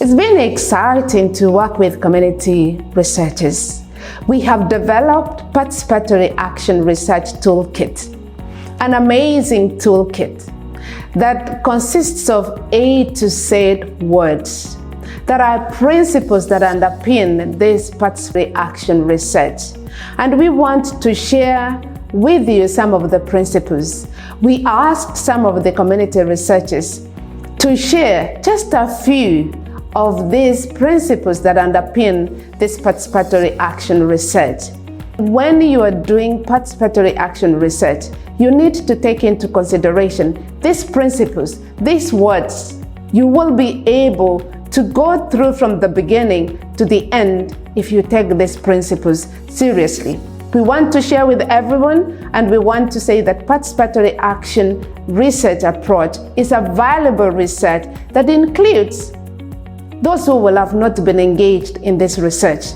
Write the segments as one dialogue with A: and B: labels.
A: It's been exciting to work with community researchers. We have developed Participatory Action Research Toolkit, an amazing toolkit that consists of A to Z words that are principles that underpin this participatory action research. And we want to share with you some of the principles. We asked some of the community researchers to share just a few of these principles that underpin this participatory action research. When you are doing participatory action research, you need to take into consideration these principles, these words. You will be able to go through from the beginning to the end if you take these principles seriously. We want to share with everyone, and we want to say that participatory action research approach is a valuable research that includes those who will have not been engaged in this research,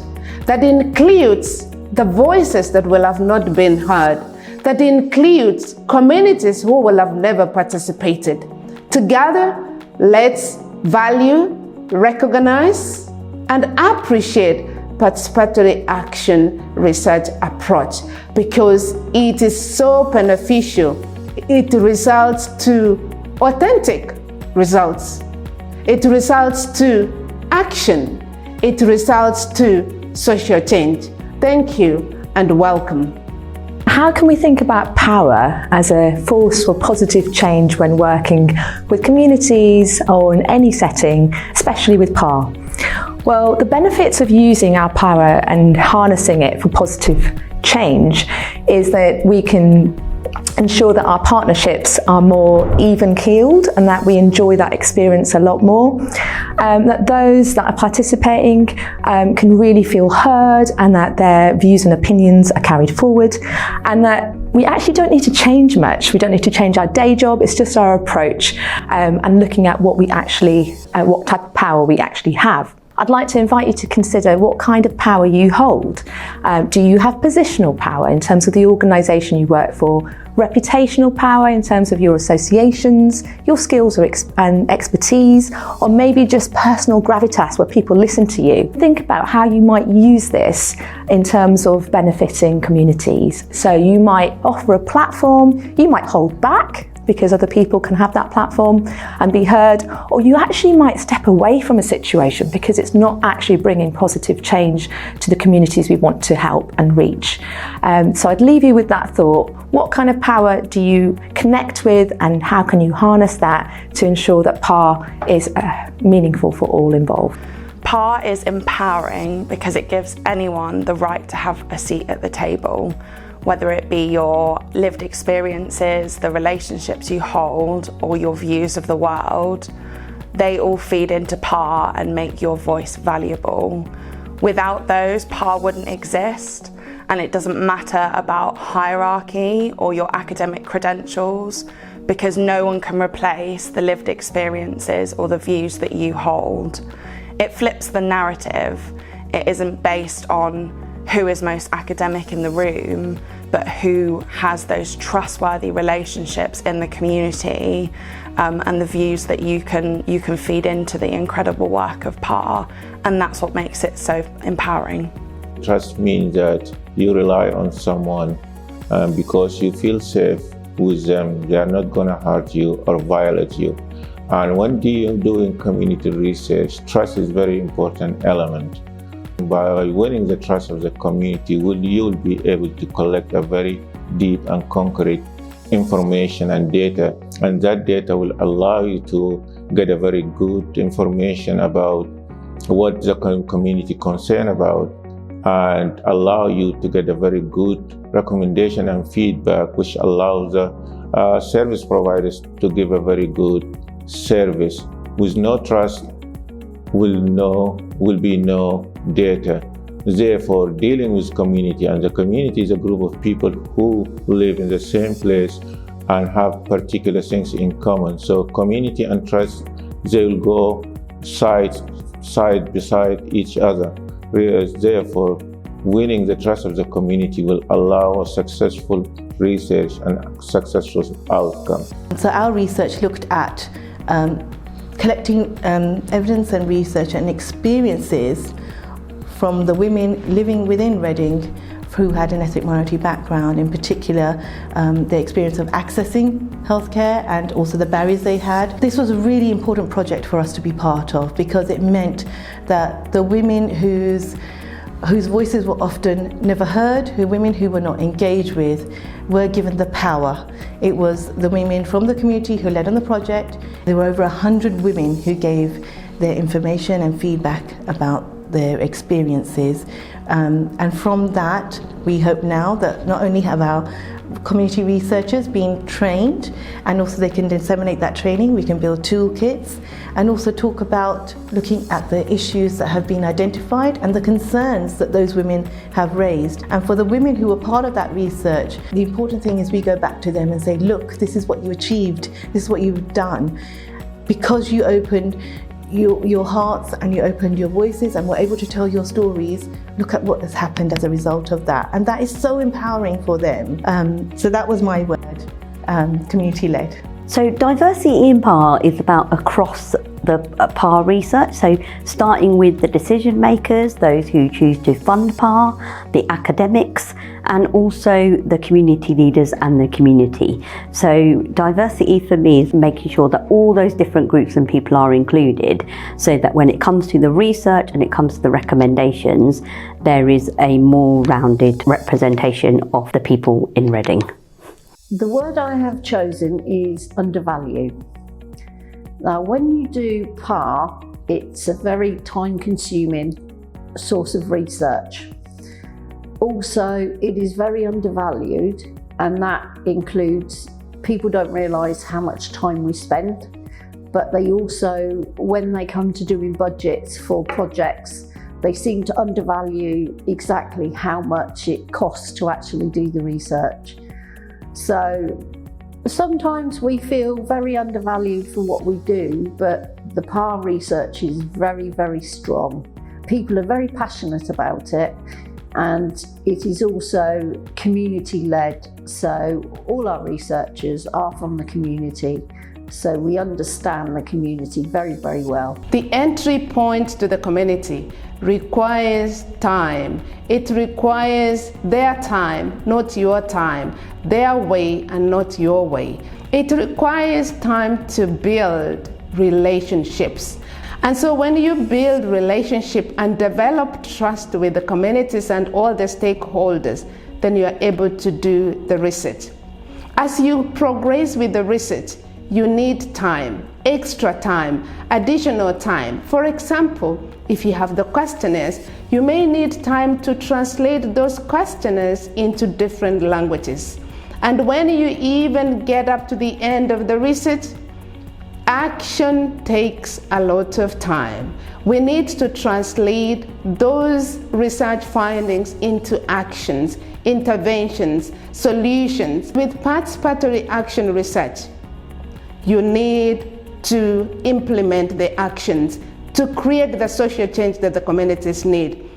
A: that includes the voices that will have not been heard, that includes communities who will have never participated. Together, let's value, recognize, and appreciate participatory action research approach because it is so beneficial. It results to authentic results. It results to action. It results to social change. Thank you and welcome.
B: How can we think about power as a force for positive change when working with communities or in any setting, especially with PAR? Well, the benefits of using our power and harnessing it for positive change is that we can ensure that our partnerships are more even-keeled and that we enjoy that experience a lot more. That those that are participating can really feel heard and that their views and opinions are carried forward, and that we actually don't need to change much. We don't need to change our day job. It's just our approach and looking at what type of power we actually have. I'd like to invite you to consider what kind of power you hold. Do you have positional power in terms of the organisation you work for, reputational power in terms of your associations, your skills and expertise, or maybe just personal gravitas where people listen to you? Think about how you might use this in terms of benefiting communities. So you might offer a platform, you might hold back because other people can have that platform and be heard, or you actually might step away from a situation because it's not actually bringing positive change to the communities we want to help and reach. So I'd leave you with that thought. What kind of power do you connect with, and how can you harness that to ensure that PAR is meaningful for all involved?
C: PAR is empowering because it gives anyone the right to have a seat at the table. Whether it be your lived experiences, the relationships you hold, or your views of the world, they all feed into PAR and make your voice valuable. Without those, PAR wouldn't exist, and it doesn't matter about hierarchy or your academic credentials, because no one can replace the lived experiences or the views that you hold. It flips the narrative. It isn't based on who is most academic in the room, but who has those trustworthy relationships in the community, and the views that you can feed into the incredible work of PAR, and that's what makes it so empowering.
D: Trust means that you rely on someone because you feel safe with them. They are not going to hurt you or violate you. And when you're doing community research, trust is a very important element. By winning the trust of the community, you'll be able to collect a very deep and concrete information and data, and that data will allow you to get a very good information about what the community concerned about, and allow you to get a very good recommendation and feedback, which allows the service providers to give a very good service. With no trust will be no data. Therefore, dealing with community, and the community is a group of people who live in the same place and have particular things in common. So community and trust, they will go side beside each other. Whereas therefore, winning the trust of the community will allow a successful research and successful outcome.
E: So our research looked at collecting evidence and research and experiences from the women living within Reading who had an ethnic minority background, in particular the experience of accessing healthcare and also the barriers they had. This was a really important project for us to be part of because it meant that the women whose voices were often never heard, women who were not engaged with, were given the power. It was the women from the community who led on the project. There were over 100 women who gave their information and feedback about their experiences. And from that, we hope now that not only have our community researchers being trained, and also they can disseminate that training, we can build toolkits, and also talk about looking at the issues that have been identified and the concerns that those women have raised. And for the women who were part of that research, the important thing is we go back to them and say, look, this is what you achieved, this is what you've done. Because you opened your hearts and you opened your voices and were able to tell your stories, look at what has happened as a result of that. And that is so empowering for them. So that was my word, community-led.
F: So diversity in PAR is about across the PAR research, so starting with the decision makers, those who choose to fund PAR, the academics, and also the community leaders and the community. So diversity for me is making sure that all those different groups and people are included, so that when it comes to the research and it comes to the recommendations, there is a more rounded representation of the people in Reading.
G: The word I have chosen is undervalue. Now, when you do PAR, it's a very time-consuming source of research. Also, it is very undervalued, and that includes people don't realise how much time we spend, but they also, when they come to doing budgets for projects, they seem to undervalue exactly how much it costs to actually do the research. So sometimes we feel very undervalued for what we do, but the PAR research is very, very strong. People are very passionate about it, and it is also community-led. So all our researchers are from the community, so we understand the community very, very well.
A: The entry point to the community requires time. It requires their time, not your time, their way and not your way. It requires time to build relationships. And so when you build relationship and develop trust with the communities and all the stakeholders, then you are able to do the research. As you progress with the research, you need time, extra time, additional time. For example, if you have the questionnaires, you may need time to translate those questionnaires into different languages. And when you even get up to the end of the research, action takes a lot of time. We need to translate those research findings into actions, interventions, solutions. With participatory action research, you need to implement the actions to create the social change that the communities need.